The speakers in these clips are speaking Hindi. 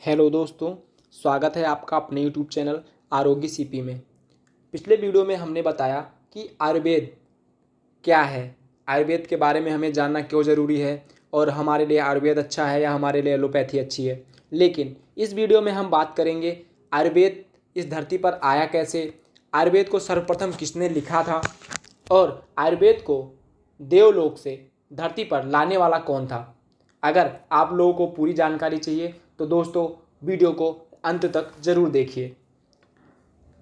हेलो दोस्तों, स्वागत है आपका अपने यूट्यूब चैनल आरोग्य सीपी में। पिछले वीडियो में हमने बताया कि आयुर्वेद क्या है, आयुर्वेद के बारे में हमें जानना क्यों ज़रूरी है और हमारे लिए आयुर्वेद अच्छा है या हमारे लिए एलोपैथी अच्छी है। लेकिन इस वीडियो में हम बात करेंगे आयुर्वेद इस धरती पर आया कैसे, आयुर्वेद को सर्वप्रथम किसने लिखा था और आयुर्वेद को देवलोक से धरती पर लाने वाला कौन था। अगर आप लोगों को पूरी जानकारी चाहिए तो दोस्तों वीडियो को अंत तक जरूर देखिए।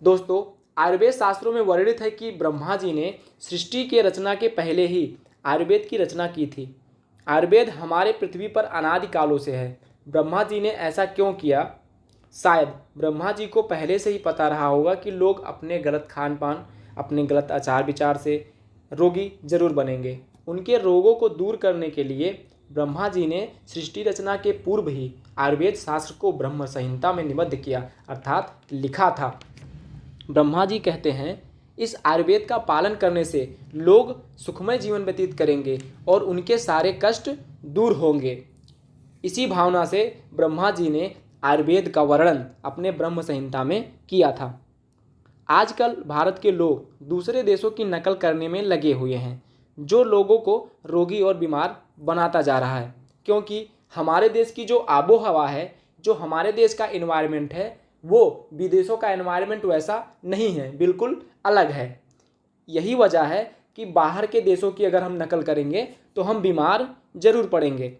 दोस्तों, आयुर्वेद शास्त्रों में वर्णित है कि ब्रह्मा जी ने सृष्टि के रचना के पहले ही आयुर्वेद की रचना की थी। आयुर्वेद हमारे पृथ्वी पर अनादि कालों से है। ब्रह्मा जी ने ऐसा क्यों किया? शायद ब्रह्मा जी को पहले से ही पता रहा होगा कि लोग अपने गलत खान पान, अपने गलत आचार विचार से रोगी जरूर बनेंगे। उनके रोगों को दूर करने के लिए ब्रह्मा जी ने सृष्टि रचना के पूर्व ही आयुर्वेद शास्त्र को ब्रह्म संहिता में निबद्ध किया, अर्थात लिखा था। ब्रह्मा जी कहते हैं, इस आयुर्वेद का पालन करने से लोग सुखमय जीवन व्यतीत करेंगे और उनके सारे कष्ट दूर होंगे। इसी भावना से ब्रह्मा जी ने आयुर्वेद का वर्णन अपने ब्रह्म संहिता में किया था। आजकल भारत के लोग दूसरे देशों की नकल करने में लगे हुए हैं, जो लोगों को रोगी और बीमार बनाता जा रहा है। क्योंकि हमारे देश की जो आबो हवा है, जो हमारे देश का एनवायरनमेंट है, वो विदेशों का एनवायरनमेंट वैसा नहीं है, बिल्कुल अलग है। यही वजह है कि बाहर के देशों की अगर हम नकल करेंगे तो हम बीमार जरूर पड़ेंगे।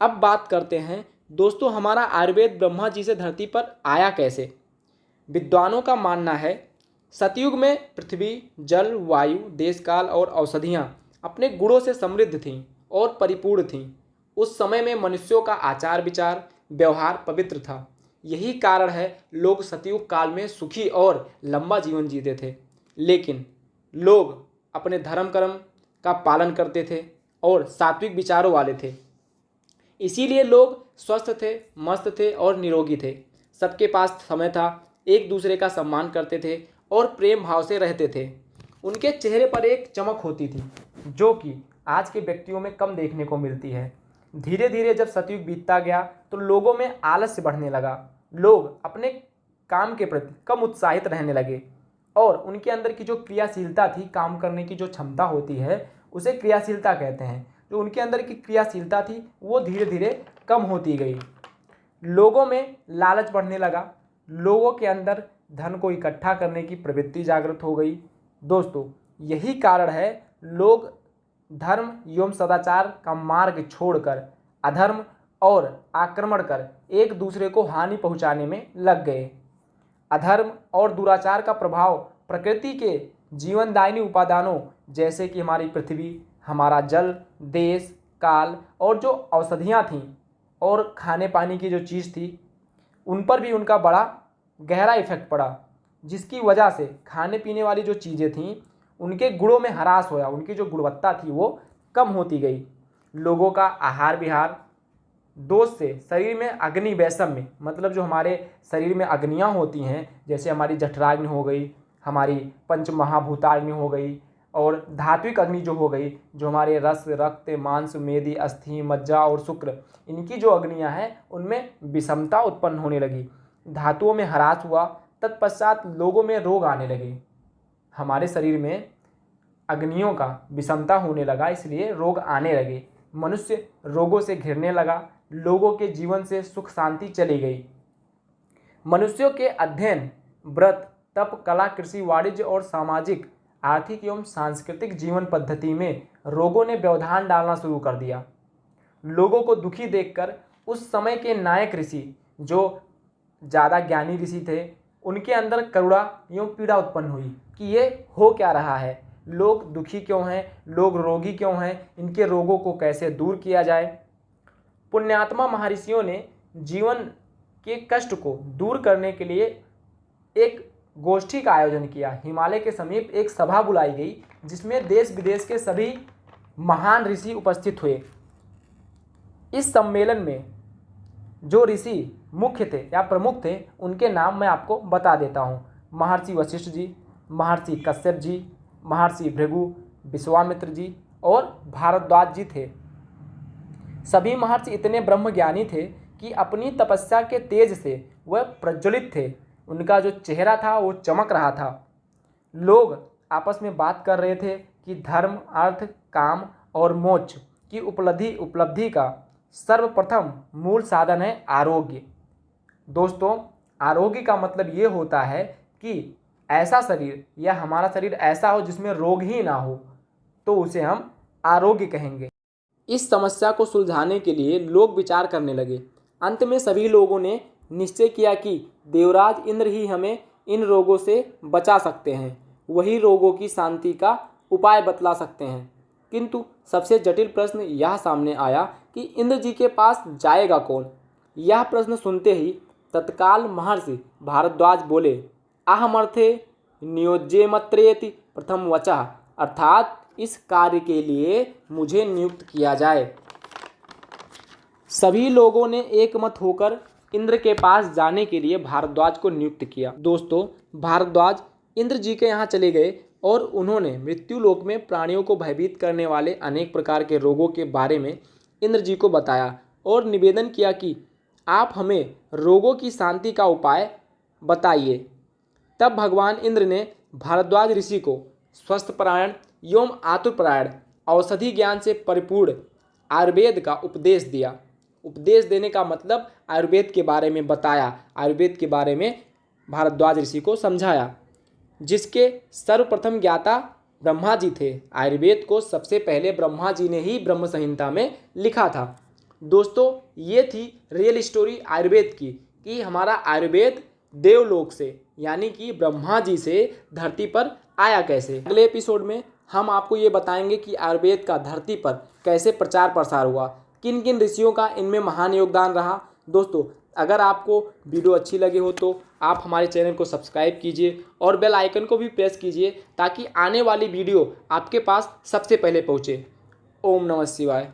अब बात करते हैं दोस्तों, हमारा आयुर्वेद ब्रह्मा जी से धरती पर आया कैसे। विद्वानों का मानना है, सतयुग में पृथ्वी, जल, वायु, देश काल और औषधियाँ अपने गुणों से समृद्ध थीं और परिपूर्ण थीं। उस समय में मनुष्यों का आचार विचार, व्यवहार पवित्र था। यही कारण है लोग सतयुग काल में सुखी और लंबा जीवन जीते थे। लेकिन लोग अपने धर्म कर्म का पालन करते थे और सात्विक विचारों वाले थे। इसीलिए लोग स्वस्थ थे, मस्त थे और निरोगी थे। सबके पास समय था, एक दूसरे का सम्मान करते थे और प्रेम भाव से रहते थे। उनके चेहरे पर एक चमक होती थी जो कि आज के व्यक्तियों में कम देखने को मिलती है। धीरे धीरे जब सतयुग बीतता गया तो लोगों में आलस्य बढ़ने लगा। लोग अपने काम के प्रति कम उत्साहित रहने लगे और उनके अंदर की जो क्रियाशीलता थी, काम करने की जो क्षमता होती है, उसे क्रियाशीलता कहते हैं। जो उनके अंदर की क्रियाशीलता थी वो धीरे धीरे कम होती गई। लोगों में लालच बढ़ने लगा। लोगों के अंदर धन को इकट्ठा करने की प्रवृत्ति जागृत हो गई। दोस्तों, यही कारण है लोग धर्म एवं सदाचार का मार्ग छोड़कर अधर्म और आक्रमण कर एक दूसरे को हानि पहुंचाने में लग गए। अधर्म और दुराचार का प्रभाव प्रकृति के जीवनदायिनी उपादानों जैसे कि हमारी पृथ्वी, हमारा जल, देश काल और जो औषधियाँ थीं और खाने पानी की जो चीज़ थी, उन पर भी उनका बड़ा गहरा इफेक्ट पड़ा, जिसकी वजह से खाने पीने वाली जो चीज़ें थीं उनके गुणों में ह्रास होया। उनकी जो गुणवत्ता थी वो कम होती गई। लोगों का आहार विहार दोष से शरीर में अग्नि वैषम्य, मतलब जो हमारे शरीर में अग्नियाँ होती हैं, जैसे हमारी जठराग्नि हो गई, हमारी पंच महाभूताग्नि हो गई और धात्विक अग्नि जो हो गई, जो हमारे रस, रक्त, मांस, मेदी, अस्थि, मज्जा और शुक्र, इनकी जो अग्नियाँ हैं उनमें विषमता उत्पन्न होने लगी। धातुओं में ह्रास हुआ। तत्पश्चात लोगों में रोग आने लगे। हमारे शरीर में अग्नियों का विषमता होने लगा, इसलिए रोग आने लगे। मनुष्य रोगों से घिरने लगा। लोगों के जीवन से सुख शांति चली गई। मनुष्यों के अध्ययन, व्रत, तप, कला, कृषि, वाणिज्य और सामाजिक, आर्थिक एवं सांस्कृतिक जीवन पद्धति में रोगों ने व्यवधान डालना शुरू कर दिया। लोगों को दुखी देखकर उस समय के नायक ऋषि, जो ज़्यादा ज्ञानी ऋषि थे, उनके अंदर करुणा एवं पीड़ा उत्पन्न हुई कि ये हो क्या रहा है, लोग दुखी क्यों हैं, लोग रोगी क्यों हैं, इनके रोगों को कैसे दूर किया जाए। पुण्यात्मा महर्षियों ने जीवन के कष्ट को दूर करने के लिए एक गोष्ठी का आयोजन किया। हिमालय के समीप एक सभा बुलाई गई जिसमें देश विदेश के सभी महान ऋषि उपस्थित हुए। इस सम्मेलन में जो ऋषि मुख्य थे या प्रमुख थे, उनके नाम मैं आपको बता देता हूँ। महर्षि वशिष्ठ जी, महर्षि कश्यप जी, महर्षि भृगु, विश्वामित्र जी और भारद्वाज जी थे। सभी महर्षि इतने ब्रह्मज्ञानी थे कि अपनी तपस्या के तेज से वह प्रज्वलित थे। उनका जो चेहरा था वो चमक रहा था। लोग आपस में बात कर रहे थे कि धर्म, अर्थ, काम और मोक्ष की उपलब्धि का सर्वप्रथम मूल साधन है आरोग्य। दोस्तों, आरोग्य का मतलब ये होता है कि ऐसा शरीर या हमारा शरीर ऐसा हो जिसमें रोग ही ना हो, तो उसे हम आरोग्य कहेंगे। इस समस्या को सुलझाने के लिए लोग विचार करने लगे। अंत में सभी लोगों ने निश्चय किया कि देवराज इंद्र ही हमें इन रोगों से बचा सकते हैं, वही रोगों की शांति का उपाय बतला सकते हैं। किंतु सबसे जटिल प्रश्न यह सामने आया कि इंद्र जी के पास जाएगा कौन। यह प्रश्न सुनते ही तत्काल महर्षि भारद्वाज बोले, अहमर्थे नियोज्येमत्रेति प्रथम वचः, अर्थात इस कार्य के लिए मुझे नियुक्त किया जाए। सभी लोगों ने एकमत होकर इंद्र के पास जाने के लिए भारद्वाज को नियुक्त किया। दोस्तों, भारद्वाज इंद्र जी के यहाँ चले गए और उन्होंने मृत्युलोक में प्राणियों को भयभीत करने वाले अनेक प्रकार के रोगों के बारे में इंद्र जी को बताया और निवेदन किया कि आप हमें रोगों की शांति का उपाय बताइए। तब भगवान इंद्र ने भारद्वाज ऋषि को स्वस्थपरायण एवं आतुरपरायण, औषधि ज्ञान से परिपूर्ण आयुर्वेद का उपदेश दिया। उपदेश देने का मतलब आयुर्वेद के बारे में बताया, आयुर्वेद के बारे में भारद्वाज ऋषि को समझाया, जिसके सर्वप्रथम ज्ञाता ब्रह्मा जी थे। आयुर्वेद को सबसे पहले ब्रह्मा जी ने ही ब्रह्म संहिता में लिखा था। दोस्तों, ये थी रियल स्टोरी आयुर्वेद की कि हमारा आयुर्वेद देवलोक से यानी कि ब्रह्मा जी से धरती पर आया कैसे। अगले एपिसोड में हम आपको ये बताएंगे कि आयुर्वेद का धरती पर कैसे प्रचार प्रसार हुआ, किन किन ऋषियों का इनमें महान योगदान रहा। दोस्तों, अगर आपको वीडियो अच्छी लगी हो तो आप हमारे चैनल को सब्सक्राइब कीजिए और बेल आइकन को भी प्रेस कीजिए ताकि आने वाली वीडियो आपके पास सबसे पहले पहुँचे। ओम नमः शिवाय।